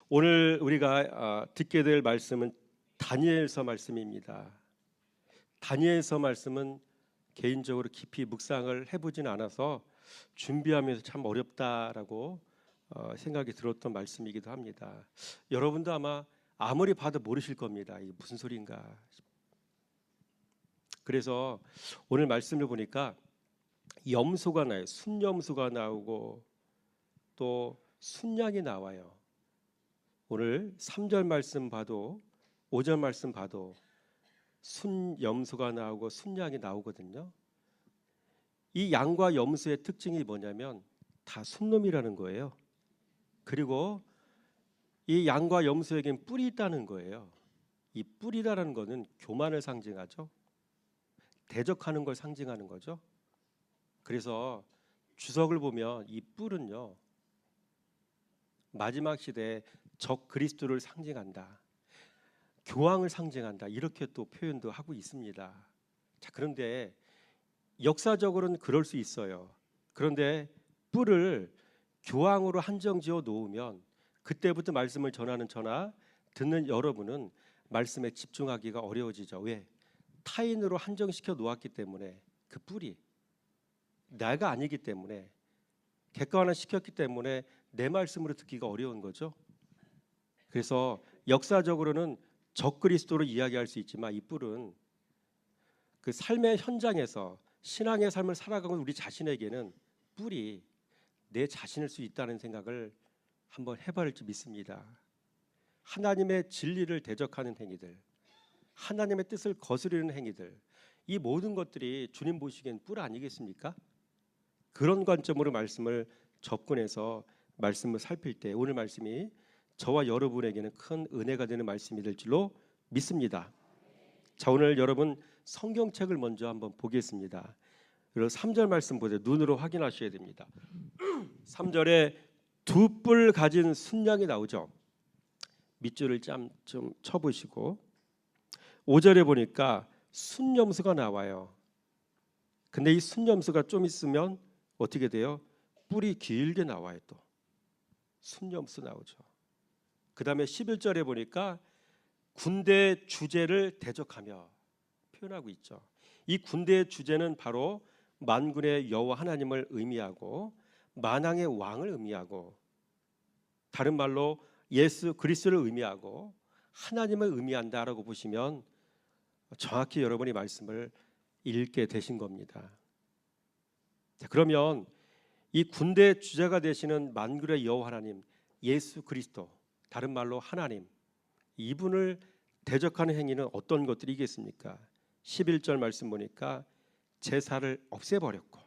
오늘 우리가 듣게 될 말씀은 다니엘서 말씀입니다. 다니엘서 말씀은 개인적으로 깊이 묵상을 해보진 않아서 준비하면서 참 어렵다라고 생각이 들었던 말씀이기도 합니다. 여러분도 아마 아무리 봐도 모르실 겁니다. 이게 무슨 소리인가. 그래서 오늘 말씀을 보니까 염소가 나요. 순염소가 나오고 또 순양이 나와요. 오늘 3절 말씀 봐도 5절 말씀 봐도 순염소가 나오고 순양이 나오거든요. 이 양과 염소의 특징이 뭐냐면 다 순놈이라는 거예요. 그리고 이 양과 염소에겐 뿔이 있다는 거예요. 이 뿔이라는 거는 교만을 상징하죠. 대적하는 걸 상징하는 거죠. 그래서 주석을 보면 이 뿔은요, 마지막 시대에 적 그리스도를 상징한다, 교황을 상징한다, 이렇게 또 표현도 하고 있습니다. 자, 그런데 역사적으로는 그럴 수 있어요. 그런데 뿔을 교황으로 한정지어 놓으면 그때부터 말씀을 전하는 저나 듣는 여러분은 말씀에 집중하기가 어려워지죠. 왜? 타인으로 한정시켜 놓았기 때문에, 그 뿔이 내가 아니기 때문에, 객관화 시켰기 때문에 내 말씀으로 듣기가 어려운 거죠. 그래서 역사적으로는 적그리스도로 이야기할 수 있지만 이 뿔은 그 삶의 현장에서 신앙의 삶을 살아가는 우리 자신에게는 뿔이 내 자신일 수 있다는 생각을 한번 해봐야 할지 믿습니다. 하나님의 진리를 대적하는 행위들, 하나님의 뜻을 거스르는 행위들, 이 모든 것들이 주님 보시기엔 뿔 아니겠습니까? 그런 관점으로 말씀을 접근해서 말씀을 살필 때 오늘 말씀이 저와 여러분에게는 큰 은혜가 되는 말씀이 될 줄로 믿습니다. 자, 오늘 여러분 성경책을 먼저 한번 보겠습니다. 그리고 3절 말씀 보세요. 눈으로 확인하셔야 됩니다. 3절에 두 뿔 가진 순양이 나오죠. 밑줄을 좀 쳐보시고 5절에 보니까 순염소가 나와요. 근데 이 순염소가 좀 있으면 어떻게 돼요? 뿔이 길게 나와요. 또 순염소 나오죠. 그 다음에 11절에 보니까 군대의 주제를 대적하며 표현하고 있죠. 이 군대의 주제는 바로 만군의 여호와 하나님을 의미하고 만왕의 왕을 의미하고, 다른 말로 예수 그리스도를 의미하고 하나님을 의미한다라고 보시면 정확히 여러분이 말씀을 읽게 되신 겁니다. 자, 그러면 이 군대의 주제가 되시는 만군의 여호와 하나님, 예수 그리스도, 다른 말로 하나님, 이분을 대적하는 행위는 어떤 것들이겠습니까? 11절 말씀 보니까 제사를 없애버렸고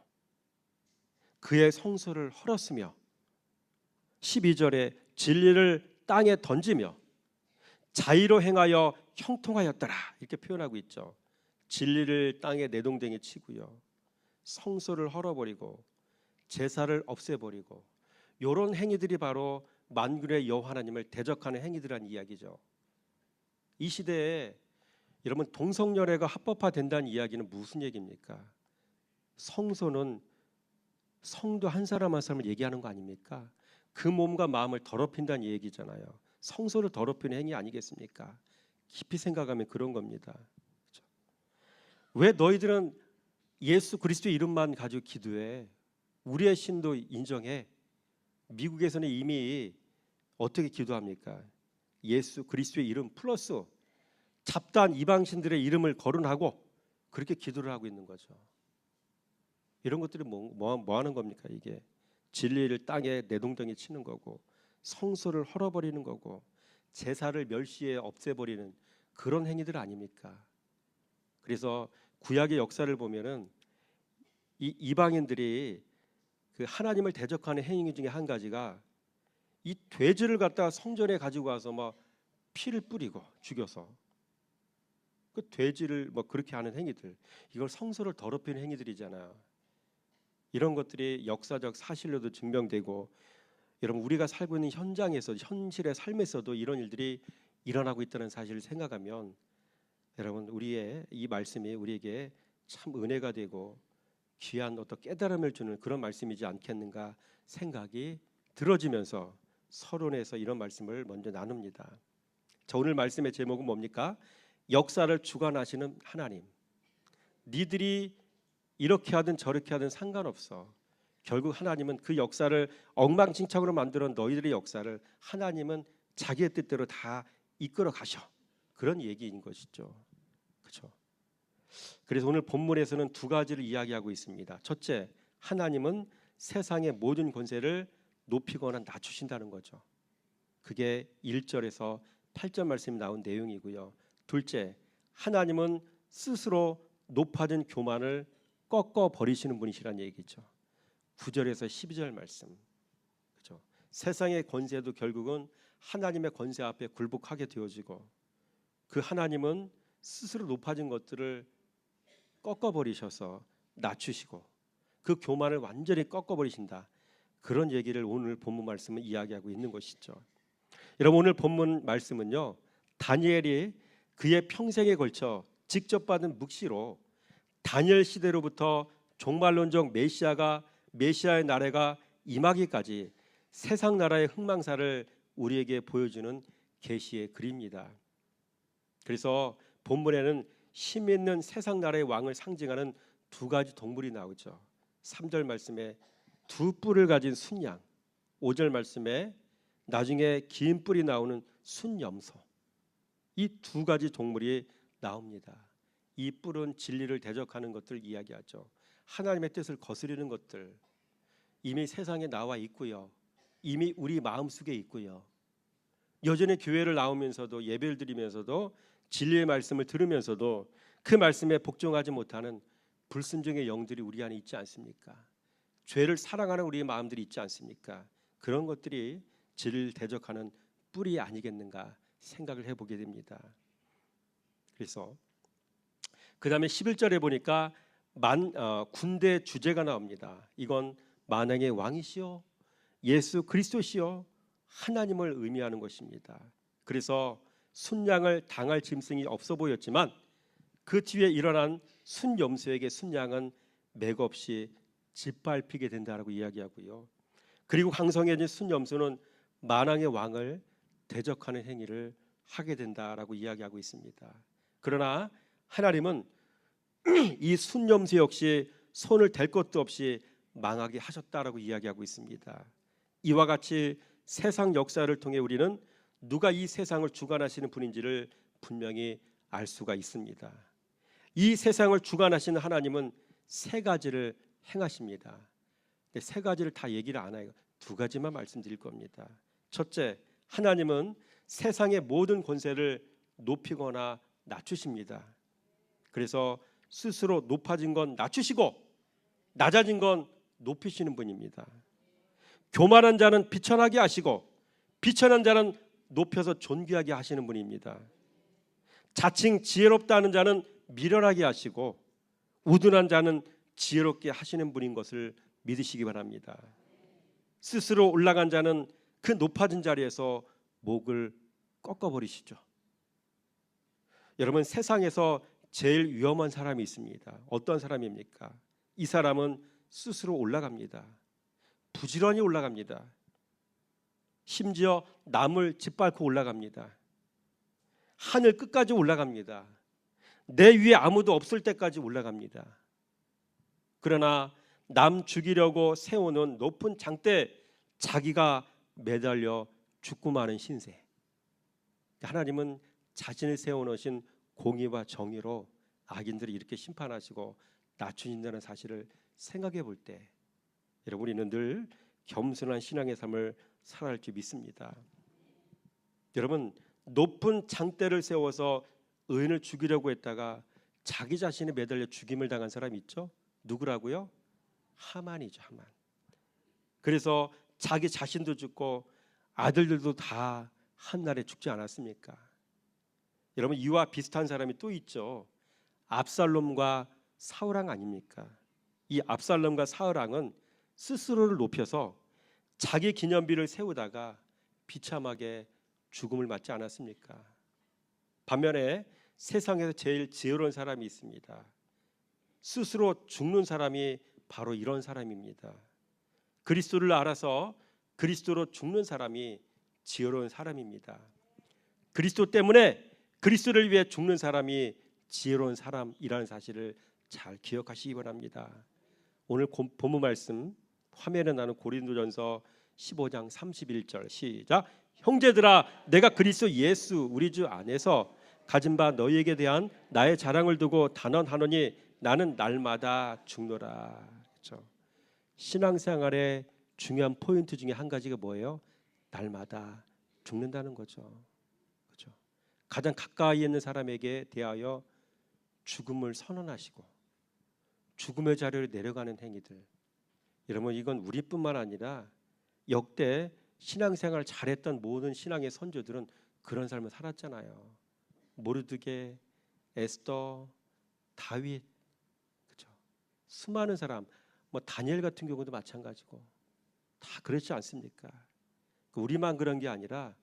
그의 성소를 헐었으며, 12절에 진리를 땅에 던지며 자의로 행하여 형통하였더라, 이렇게 표현하고 있죠. 진리를 땅에 내동댕이 치고요, 성소를 헐어버리고 제사를 없애버리고, 이런 행위들이 바로 만군의 여호와 하나님을 대적하는 행위들이라는 이야기죠. 이 시대에 여러분 동성연애가 합법화된다는 이야기는 무슨 얘기입니까? 성소는 성도 한 사람 한 사람을 얘기하는 거 아닙니까? 그 몸과 마음을 더럽힌다는 얘기잖아요. 성소를 더럽히는 행위 아니겠습니까? 깊이 생각하면 그런 겁니다. 그렇죠? 왜 너희들은 예수 그리스도의 이름만 가지고 기도해? 우리의 신도 인정해. 미국에서는 이미 어떻게 기도합니까? 예수 그리스도의 이름 플러스 잡다한 이방신들의 이름을 거론하고 그렇게 기도를 하고 있는 거죠. 이런 것들이 뭐 하는 겁니까? 이게 진리를 땅에 내동댕이 치는 거고, 성소를 헐어버리는 거고, 제사를 멸시해 없애버리는 그런 행위들 아닙니까? 그래서 구약의 역사를 보면은 이 이방인들이 그 하나님을 대적하는 행위 중에 한 가지가 이 돼지를 갖다가 성전에 가지고 와서 막 피를 뿌리고 죽여서 그 돼지를 뭐 그렇게 하는 행위들, 이걸 성소를 더럽히는 행위들이잖아요. 이런 것들이 역사적 사실로도 증명되고, 여러분 우리가 살고 있는 현장에서, 현실의 삶에서도 이런 일들이 일어나고 있다는 사실을 생각하면 여러분 우리의 이 말씀이 우리에게 참 은혜가 되고 귀한 어떤 깨달음을 주는 그런 말씀이지 않겠는가 생각이 들어지면서 서론에서 이런 말씀을 먼저 나눕니다. 자, 오늘 말씀의 제목은 뭡니까? 역사를 주관하시는 하나님. 니들이 이렇게 하든 저렇게 하든 상관없어. 결국 하나님은 그 역사를 엉망진창으로 만들어 너희들의 역사를 하나님은 자기의 뜻대로 다 이끌어 가셔. 그런 얘기인 것이죠. 그렇죠? 그래서 오늘 본문에서는 두 가지를 이야기하고 있습니다. 첫째, 하나님은 세상의 모든 권세를 높이거나 낮추신다는 거죠. 그게 1절에서 8절 말씀이 나온 내용이고요. 둘째, 하나님은 스스로 높아진 교만을 꺾어 버리시는 분이시란 얘기죠. 9절에서 12절 말씀. 그렇죠? 세상의 권세도 결국은 하나님의 권세 앞에 굴복하게 되어지고 그 하나님은 스스로 높아진 것들을 꺾어 버리셔서 낮추시고 그 교만을 완전히 꺾어 버리신다. 그런 얘기를 오늘 본문 말씀은 이야기하고 있는 것이죠. 여러분, 오늘 본문 말씀은요, 다니엘이 그의 평생에 걸쳐 직접 받은 묵시로 다니엘 시대로부터 종말론적 메시아의 나라가 임하기까지 세상 나라의 흥망사를 우리에게 보여주는 계시의 글입니다. 그래서 본문에는 힘 있는 세상 나라의 왕을 상징하는 두 가지 동물이 나오죠. 3절 말씀에 두 뿔을 가진 순양, 5절 말씀에 나중에 긴 뿔이 나오는 순염소, 이 두 가지 동물이 나옵니다. 이 뿔은 진리를 대적하는 것들을 이야기하죠. 하나님의 뜻을 거스르는 것들 이미 세상에 나와 있고요. 이미 우리 마음속에 있고요. 여전히 교회를 나오면서도 예배를 드리면서도 진리의 말씀을 들으면서도 그 말씀에 복종하지 못하는 불순종의 영들이 우리 안에 있지 않습니까? 죄를 사랑하는 우리의 마음들이 있지 않습니까? 그런 것들이 진리를 대적하는 뿔이 아니겠는가 생각을 해보게 됩니다. 그래서 그 다음에 11절에 보니까 군대 주제가 나옵니다. 이건 만왕의 왕이시오 예수 그리스도시요 하나님을 의미하는 것입니다. 그래서 순양을 당할 짐승이 없어 보였지만 그 뒤에 일어난 순염소에게 순양은 맥없이 짓밟히게 된다라고 이야기하고요. 그리고 강성해진 순염소는 만왕의 왕을 대적하는 행위를 하게 된다라고 이야기하고 있습니다. 그러나 하나님은 이 순염소 역시 손을 댈 것도 없이 망하게 하셨다라고 이야기하고 있습니다. 이와 같이 세상 역사를 통해 우리는 누가 이 세상을 주관하시는 분인지를 분명히 알 수가 있습니다. 이 세상을 주관하시는 하나님은 세 가지를 행하십니다. 근데 세 가지를 다 얘기를 안 해요. 두 가지만 말씀드릴 겁니다. 첫째, 하나님은 세상의 모든 권세를 높이거나 낮추십니다. 그래서 스스로 높아진 건 낮추시고 낮아진 건 높이시는 분입니다. 교만한 자는 비천하게 하시고 비천한 자는 높여서 존귀하게 하시는 분입니다. 자칭 지혜롭다 하는 자는 미련하게 하시고 우둔한 자는 지혜롭게 하시는 분인 것을 믿으시기 바랍니다. 스스로 올라간 자는 그 높아진 자리에서 목을 꺾어버리시죠. 여러분, 세상에서 제일 위험한 사람이 있습니다. 어떤 사람입니까? 이 사람은 스스로 올라갑니다. 부지런히 올라갑니다. 심지어 남을 짓밟고 올라갑니다. 하늘 끝까지 올라갑니다. 내 위에 아무도 없을 때까지 올라갑니다. 그러나 남 죽이려고 세우는 높은 장대에 자기가 매달려 죽고 마는 신세. 하나님은 자신을 세워놓으신 공의와 정의로 악인들을 이렇게 심판하시고 낮추신다는 사실을 생각해 볼 때 여러분, 우리는 늘 겸손한 신앙의 삶을 살아갈 줄 믿습니다. 여러분, 높은 장대를 세워서 의인을 죽이려고 했다가 자기 자신이 매달려 죽임을 당한 사람이 있죠? 누구라고요? 하만이죠, 하만. 그래서 자기 자신도 죽고 아들들도 다 한날에 죽지 않았습니까? 여러분, 이와 비슷한 사람이 또 있죠. 압살롬과 사울왕 아닙니까? 이 압살롬과 사울왕은 스스로를 높여서 자기 기념비를 세우다가 비참하게 죽음을 맞지 않았습니까? 반면에 세상에서 제일 지혜로운 사람이 있습니다. 스스로 죽는 사람이 바로 이런 사람입니다. 그리스도를 알아서 그리스도로 죽는 사람이 지혜로운 사람입니다. 그리스도 때문에 그리스도를 위해 죽는 사람이 지혜로운 사람이라는 사실을 잘 기억하시기 바랍니다. 오늘 본문 말씀 화면에 나는 고린도전서 15장 31절 시작. 형제들아, 내가 그리스도 예수 우리 주 안에서 가진 바 너희에게 대한 나의 자랑을 두고 단언하노니 나는 날마다 죽노라. 그렇죠? 신앙생활의 중요한 포인트 중에 한 가지가 뭐예요? 날마다 죽는다는 거죠. 그렇죠? 가장 가까이 있는 사람에게 대하여 죽음을 선언하시고 죽음의 자리로 내려가는 행위들. 여러분, 이건 우리뿐만 아니라 역대 신앙생활 잘했던 모든 신앙의 선조들은 그런 삶을 살았잖아요. 모르드게, 에스더, 다윗, 그렇죠? 수많은 사람, 다니엘 같은 경우도 마찬가지고 다 그렇지 않습니까? 우리만 그런 게 아니라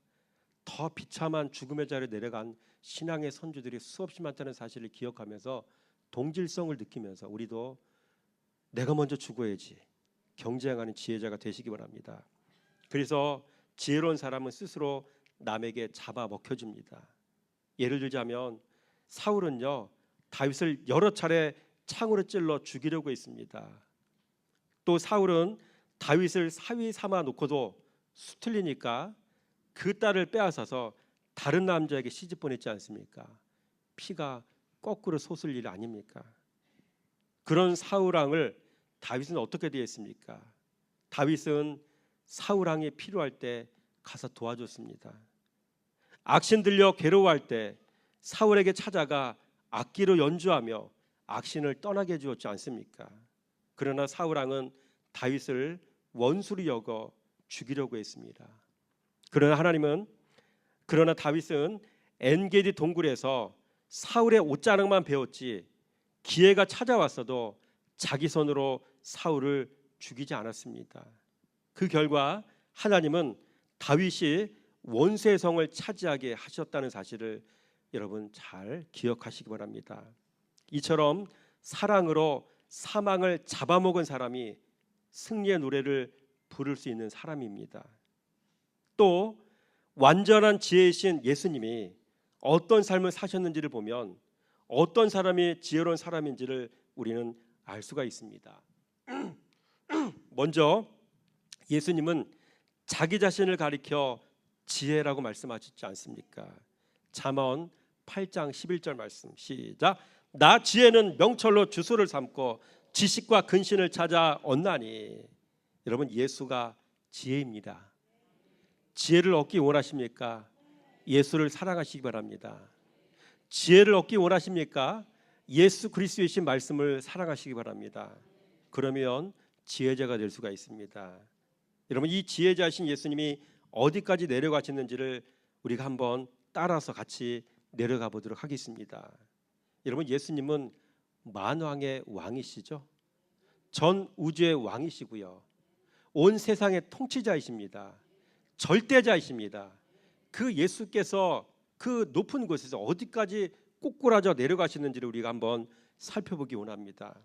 더 비참한 죽음의 자리에 내려간 신앙의 선조들이 수없이 많다는 사실을 기억하면서 동질성을 느끼면서 우리도 내가 먼저 죽어야지 경쟁하는 지혜자가 되시기 바랍니다. 그래서 지혜로운 사람은 스스로 남에게 잡아먹혀줍니다. 예를 들자면 사울은요, 다윗을 여러 차례 창으로 찔러 죽이려고 했습니다. 또 사울은 다윗을 사위 삼아 놓고도 수틀리니까 그 딸을 빼앗아서 다른 남자에게 시집 보냈지 않습니까? 피가 거꾸로 솟을 일 아닙니까? 그런 사울 왕을 다윗은 어떻게 대했습니까? 다윗은 사울 왕이 필요할 때 가서 도와줬습니다. 악신 들려 괴로워할 때 사울에게 찾아가 악기로 연주하며 악신을 떠나게 해주었지 않습니까? 그러나 사울 왕은 다윗을 원수로 여겨 죽이려고 했습니다. 그러나 다윗은 엔게디 동굴에서 사울의 옷자락만 베었지 기회가 찾아왔어도 자기 손으로 사울을 죽이지 않았습니다. 그 결과 하나님은 다윗이 원수의 성을 차지하게 하셨다는 사실을 여러분 잘 기억하시기 바랍니다. 이처럼 사랑으로 사망을 잡아먹은 사람이 승리의 노래를 부를 수 있는 사람입니다. 또 완전한 지혜이신 예수님이 어떤 삶을 사셨는지를 보면 어떤 사람이 지혜로운 사람인지를 우리는 알 수가 있습니다. 먼저 예수님은 자기 자신을 가리켜 지혜라고 말씀하셨지 않습니까? 잠언 8장 11절 말씀 시작. 나 지혜는 명철로 주소를 삼고 지식과 근신을 찾아 얻나니. 여러분, 예수가 지혜입니다. 지혜를 얻기 원하십니까? 예수를 사랑하시기 바랍니다. 지혜를 얻기 원하십니까? 예수 그리스도이신 말씀을 사랑하시기 바랍니다. 그러면 지혜자가 될 수가 있습니다. 여러분, 이 지혜자이신 예수님이 어디까지 내려가시는지를 우리가 한번 따라서 같이 내려가 보도록 하겠습니다. 여러분, 예수님은 만왕의 왕이시죠. 전 우주의 왕이시고요, 온 세상의 통치자이십니다. 절대자이십니다. 그 예수께서 그 높은 곳에서 어디까지 꼬꾸라져 내려가시는지를 우리가 한번 살펴보기 원합니다.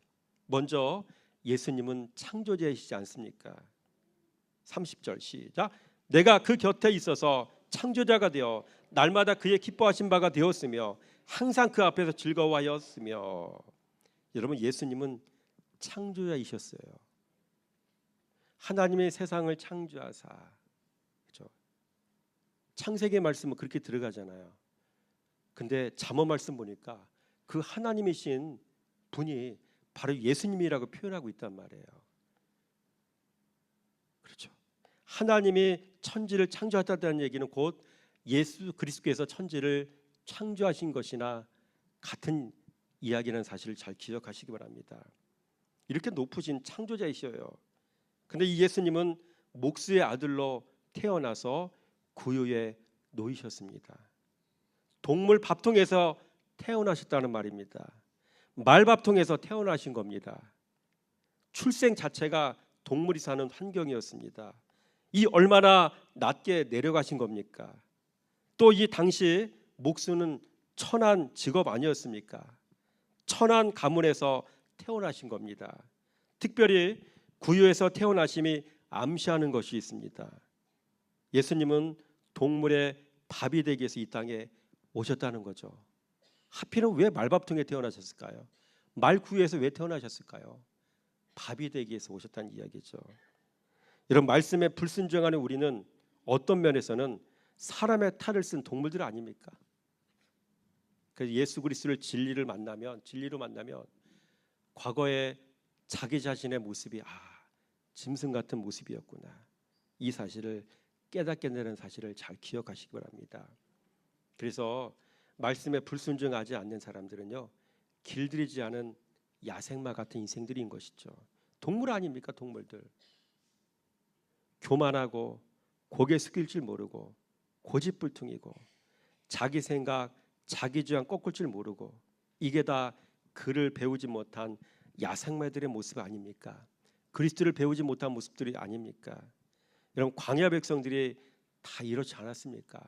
먼저 예수님은 창조자이시지 않습니까? 30절 시작. 내가 그 곁에 있어서 창조자가 되어 날마다 그의 기뻐하신 바가 되었으며 항상 그 앞에서 즐거워하였으며. 여러분, 예수님은 창조자이셨어요. 하나님의 세상을 창조하사, 그렇죠? 창세기 말씀은 그렇게 들어가잖아요. 근데 잠언 말씀 보니까 그 하나님이신 분이 바로 예수님이라고 표현하고 있단 말이에요. 그렇죠? 하나님이 천지를 창조하셨다는 얘기는 곧 예수 그리스도께서 천지를 창조하신 것이나 같은 이야기라는 사실을 잘 기억하시기 바랍니다. 이렇게 높으신 창조자이셔요. 근데 이 예수님은 목수의 아들로 태어나서 구유에 놓이셨습니다. 동물 밥통에서 태어나셨다는 말입니다. 말밥통에서 태어나신 겁니다. 출생 자체가 동물이 사는 환경이었습니다. 이 얼마나 낮게 내려가신 겁니까? 또 이 당시 목수는 천한 직업 아니었습니까? 천한 가문에서 태어나신 겁니다. 특별히 구유에서 태어나심이 암시하는 것이 있습니다. 예수님은 동물의 밥이 되기 위해서 이 땅에 오셨다는 거죠. 하필은 왜 말밥통에 태어나셨을까요? 말구유에서 왜 태어나셨을까요? 밥이 되기 위해서 오셨다는 이야기죠. 이런 말씀에 불순종하는 우리는 어떤 면에서는 사람의 탈을 쓴 동물들 아닙니까? 그래서 예수 그리스도를 진리로 만나면 과거에 자기 자신의 모습이 짐승 같은 모습이었구나, 이 사실을 깨닫게 되는 사실을 잘 기억하시기 바랍니다. 그래서 말씀에 불순종하지 않는 사람들은요, 길들이지 않은 야생마 같은 인생들인 것이죠. 동물 아닙니까? 동물들. 교만하고 고개 숙일 줄 모르고 고집불통이고 자기 생각, 자기 주장 꺾을 줄 모르고, 이게 다 그를 배우지 못한 야생마들의 모습 아닙니까? 그리스도를 배우지 못한 모습들이 아닙니까? 여러분, 광야 백성들이 다 이렇지 않았습니까?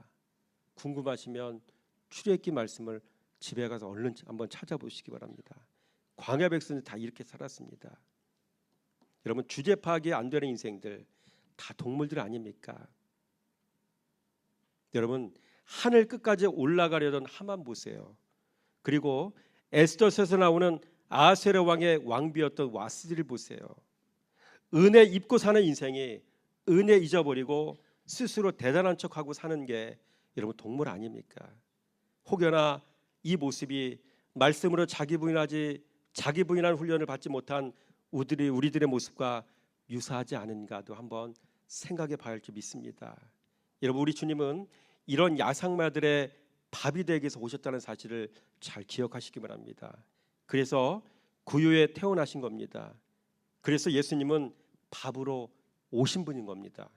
궁금하시면 출애굽기 말씀을 집에 가서 얼른 한번 찾아보시기 바랍니다. 광야 백성들 다 이렇게 살았습니다. 여러분, 주제 파악이 안 되는 인생들 다 동물들 아닙니까? 여러분, 하늘 끝까지 올라가려던 하만 보세요. 그리고 에스더서에서 나오는 아하스웨로 왕의 왕비였던 와스디를 보세요. 은혜 입고 사는 인생이 은혜 잊어버리고 스스로 대단한 척하고 사는 게 여러분 동물 아닙니까? 혹여나 이 모습이 말씀으로 자기 부인한 훈련을 받지 못한 우리들의 모습과 유사하지 않은가도 한번 생각해 봐야 할 줄 믿습니다. 여러분, 우리 주님은 이런 야생마들의 밥이 되기 위해서 오셨다는 사실을 잘 기억하시기 바랍니다. 그래서 구유에 태어나신 겁니다. 그래서 예수님은 밥으로 오신 분인 겁니다.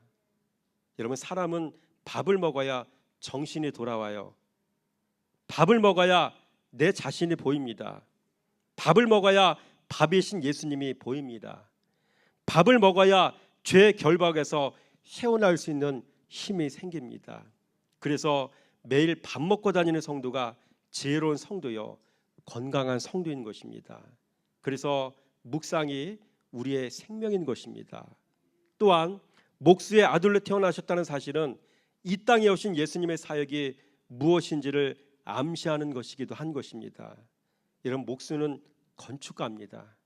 여러분, 사람은 밥을 먹어야 정신이 돌아와요. 밥을 먹어야 내 자신이 보입니다. 밥을 먹어야 밥이신 예수님이 보입니다. 밥을 먹어야 죄 결박에서 헤어날 수 있는 힘이 생깁니다. 그래서 매일 밥 먹고 다니는 성도가 지혜로운 성도요, 건강한 성도인 것입니다. 그래서 묵상이 우리의 생명인 것입니다. 또한 목수의 아들로 태어나셨다는 사실은 이 땅에 오신 예수님의 사역이 무엇인지를 암시하는 것이기도 한 것입니다. 여러분, 목수는 건축가입니다.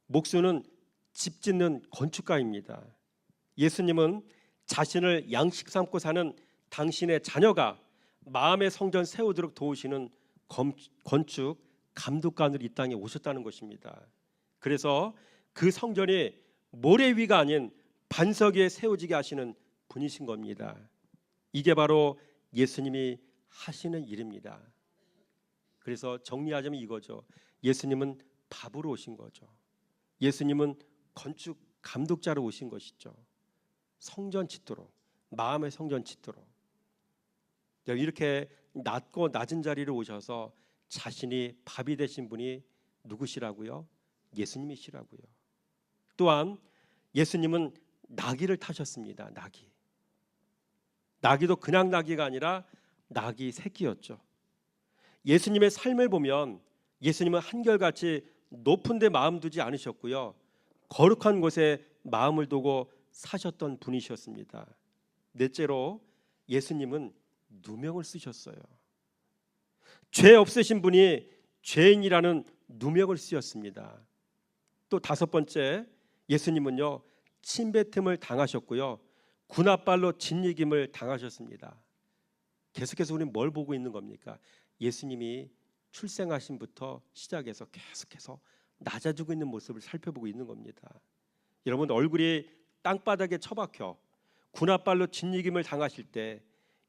목수는 집 짓는 건축가입니다. 예수님은 자신을 양식 삼고 사는 당신의 자녀가 마음의 성전 세우도록 도우시는 건축 감독관으로 이 땅에 오셨다는 것입니다. 그래서 그 성전이 모래 위가 아닌 반석 위에 세워지게 하시는 분이신 겁니다. 이게 바로 예수님이 하시는 일입니다. 그래서 정리하자면 이거죠. 예수님은 밥으로 오신 거죠. 예수님은 건축 감독자로 오신 것이죠. 성전 짓도록, 마음의 성전 짓도록. 이렇게 낮고 낮은 자리로 오셔서 자신이 밥이 되신 분이 누구시라고요? 예수님이시라고요. 또한 예수님은 나귀를 타셨습니다. 나귀도 그냥 나귀가 아니라 나귀 새끼였죠. 예수님의 삶을 보면 예수님은 한결같이 높은 데 마음 두지 않으셨고요, 거룩한 곳에 마음을 두고 사셨던 분이셨습니다. 넷째로 예수님은 누명을 쓰셨어요. 죄 없으신 분이 죄인이라는 누명을 쓰였습니다. 또 다섯 번째, 예수님은요, 침뱉음을 당하셨고요, 군홧발로 짓이김을 당하셨습니다. 계속해서 우리는 뭘 보고 있는 겁니까? 예수님이 출생하신부터 시작해서 계속해서 낮아지고 있는 모습을 살펴보고 있는 겁니다. 여러분, 얼굴이 땅바닥에 처박혀 군홧발로 짓이김을 당하실 때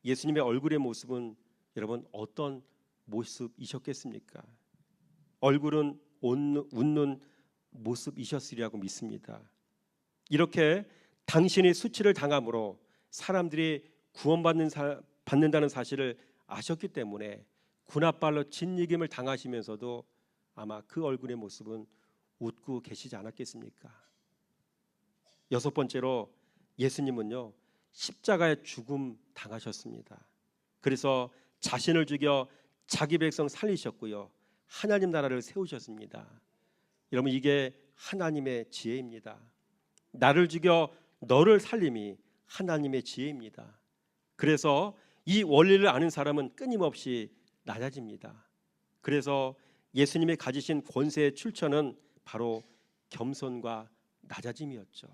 예수님의 얼굴의 모습은 여러분 어떤 모습이셨겠습니까? 얼굴은 웃는 모습이셨으리라고 믿습니다. 이렇게 당신이 수치를 당함으로 사람들이 구원받는다는 사실을 아셨기 때문에 군홧발로 짓이김을 당하시면서도 아마 그 얼굴의 모습은 웃고 계시지 않았겠습니까? 여섯 번째로 예수님은요, 십자가의 죽음 당하셨습니다. 그래서 자신을 죽여 자기 백성 살리셨고요, 하나님 나라를 세우셨습니다. 여러분, 이게 하나님의 지혜입니다. 나를 죽여 너를 살림이 하나님의 지혜입니다. 그래서 이 원리를 아는 사람은 끊임없이 낮아집니다. 그래서 예수님이 가지신 권세의 출처는 바로 겸손과 낮아짐이었죠.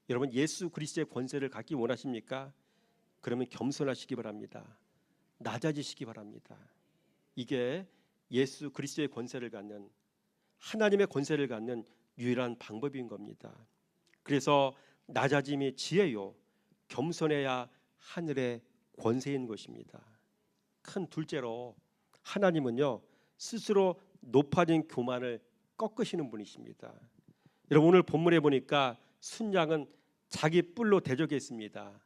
여러분, 예수 그리스도의 권세를 갖기 원하십니까? 그러면 겸손하시기 바랍니다. 낮아지시기 바랍니다. 이게 예수 그리스도의 권세를 갖는, 하나님의 권세를 갖는 유일한 방법인 겁니다. 그래서 낮아짐이 지혜요, 겸손해야 하늘의 권세인 것입니다. 큰 둘째로 하나님은요, 스스로 높아진 교만을 꺾으시는 분이십니다. 여러분, 오늘 본문에 보니까 순양은 자기 뿔로 대적했습니다.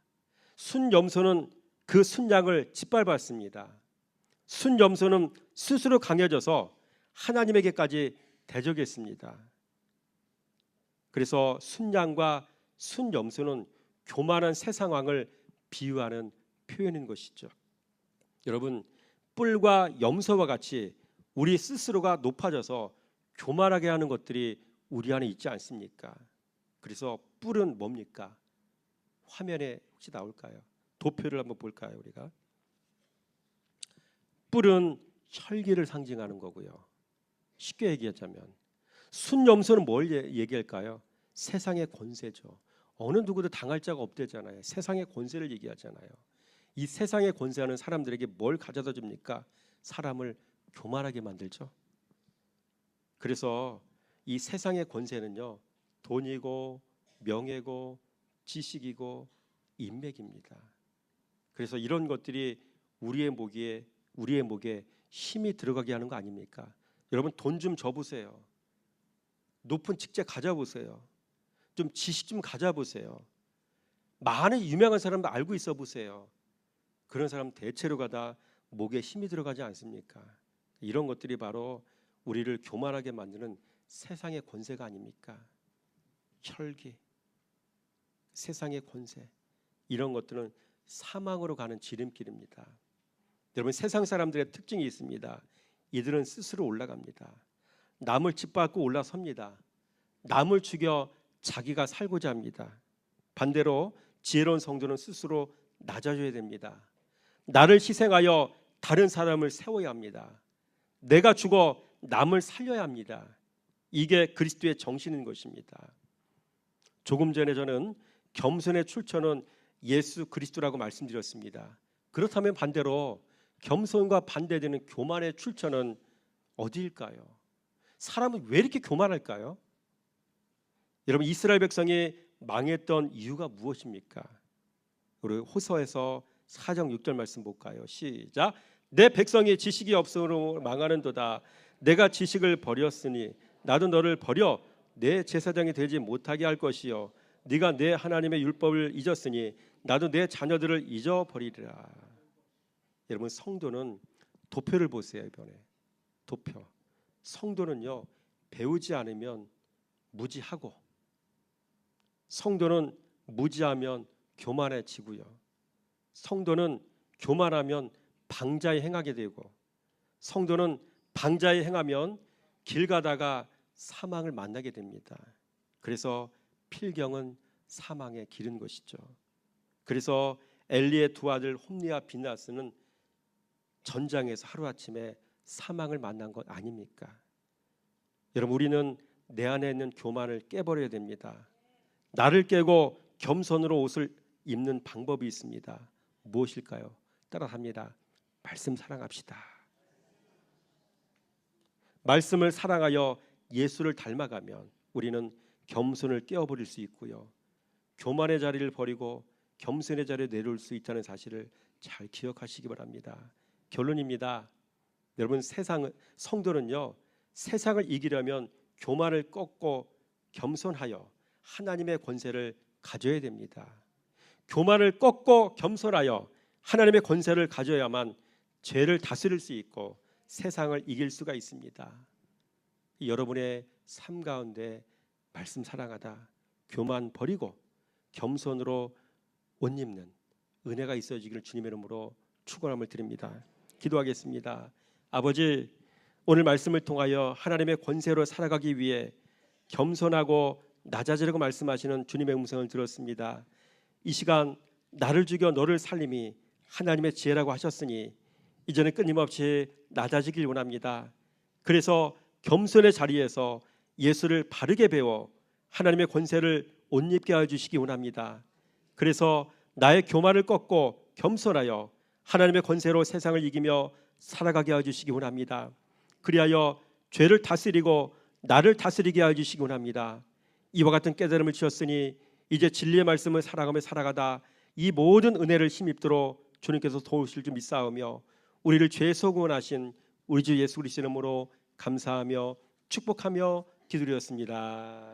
순염소는 그 순양을 짓밟았습니다. 순염소는 스스로 강해져서 하나님에게까지 대적했습니다. 그래서 순양과 순염소는 교만한 세상왕을 비유하는 표현인 것이죠. 여러분, 뿔과 염소와 같이 우리 스스로가 높아져서 교만하게 하는 것들이 우리 안에 있지 않습니까? 그래서 뿔은 뭡니까? 화면에 혹시 나올까요? 도표를 한번 볼까요? 우리가 뿔은 혈기를 상징하는 거고요. 쉽게 얘기하자면 순염소는 뭘 얘기할까요? 세상의 권세죠. 어느 누구도 당할 자가 없대잖아요. 세상의 권세를 얘기하잖아요. 이 세상의 권세하는 사람들에게 뭘 가져다 줍니까? 사람을 교만하게 만들죠. 그래서 이 세상의 권세는요, 돈이고 명예고 지식이고 인맥입니다. 그래서 이런 것들이 우리의 목에 힘이 들어가게 하는 거 아닙니까? 여러분, 돈 좀 줘보세요. 높은 직책 가져보세요. 좀 지식 좀 가져보세요. 많은 유명한 사람도 알고 있어 보세요. 그런 사람 대체로 가다 목에 힘이 들어가지 않습니까? 이런 것들이 바로 우리를 교만하게 만드는 세상의 권세가 아닙니까? 혈기, 세상의 권세, 이런 것들은 사망으로 가는 지름길입니다. 여러분, 세상 사람들의 특징이 있습니다. 이들은 스스로 올라갑니다. 남을 짓밟고 올라섭니다. 남을 죽여 자기가 살고자 합니다. 반대로 지혜로운 성도는 스스로 낮아져야 됩니다. 나를 희생하여 다른 사람을 세워야 합니다. 내가 죽어 남을 살려야 합니다. 이게 그리스도의 정신인 것입니다. 조금 전에 저는 겸손의 출처는 예수 그리스도라고 말씀드렸습니다. 그렇다면 반대로 겸손과 반대되는 교만의 출처는 어디일까요? 사람은 왜 이렇게 교만할까요? 여러분, 이스라엘 백성이 망했던 이유가 무엇입니까? 우리 호서에서 4장 6절 말씀 볼까요? 시작. 내 백성이 지식이 없으므로 망하는도다. 내가 지식을 버렸으니 나도 너를 버려 내 제사장이 되지 못하게 할 것이요 네가 내 하나님의 율법을 잊었으니 나도 내 자녀들을 잊어버리리라. 여러분, 성도는 도표를 보세요. 이번에 도표. 성도는요, 배우지 않으면 무지하고, 성도는 무지하면 교만해지고요, 성도는 교만하면 방자에 행하게 되고, 성도는 방자에 행하면 길 가다가 사망을 만나게 됩니다. 그래서 필경은 사망의 길인 것이죠. 그래서 엘리의 두 아들 홈리와 비나스는 전장에서 하루아침에 사망을 만난 것 아닙니까? 여러분, 우리는 내 안에 있는 교만을 깨버려야 됩니다. 나를 깨고 겸손으로 옷을 입는 방법이 있습니다. 무엇일까요? 따라합니다. 말씀 사랑합시다. 말씀을 사랑하여 예수를 닮아가면 우리는 겸손을 깨어버릴 수 있고요, 교만의 자리를 버리고 겸손의 자리에 내려올 수 있다는 사실을 잘 기억하시기 바랍니다. 결론입니다. 여러분, 성도는요, 세상을 이기려면 교만을 꺾고 겸손하여 하나님의 권세를 가져야 됩니다. 교만을 꺾고 겸손하여 하나님의 권세를 가져야만 죄를 다스릴 수 있고 세상을 이길 수가 있습니다. 여러분의 삶 가운데 말씀 사랑하다, 교만 버리고 겸손으로 옷 입는 은혜가 있어지기를 주님의 이름으로 축원함을 드립니다. 기도하겠습니다. 아버지, 오늘 말씀을 통하여 하나님의 권세로 살아가기 위해 겸손하고 낮아지라고 말씀하시는 주님의 음성을 들었습니다. 이 시간 나를 죽여 너를 살림이 하나님의 지혜라고 하셨으니 이제는 끊임없이 낮아지길 원합니다. 그래서 겸손의 자리에서 예수를 바르게 배워 하나님의 권세를 옷 입게 하여 주시기 원합니다. 그래서 나의 교만을 꺾고 겸손하여 하나님의 권세로 세상을 이기며 살아가게 하여 주시기 원합니다. 그리하여 죄를 다스리고 나를 다스리게 하여 주시기 원합니다. 이와 같은 깨달음을 주셨으니 이제 진리의 말씀을 살아가며 살아가다 이 모든 은혜를 힘입도록 주님께서 도우실 줄 믿사오며 우리를 죄에서 구원하신 우리 주 예수 그리스도의 이름으로 감사하며 축복하며 기도드렸습니다.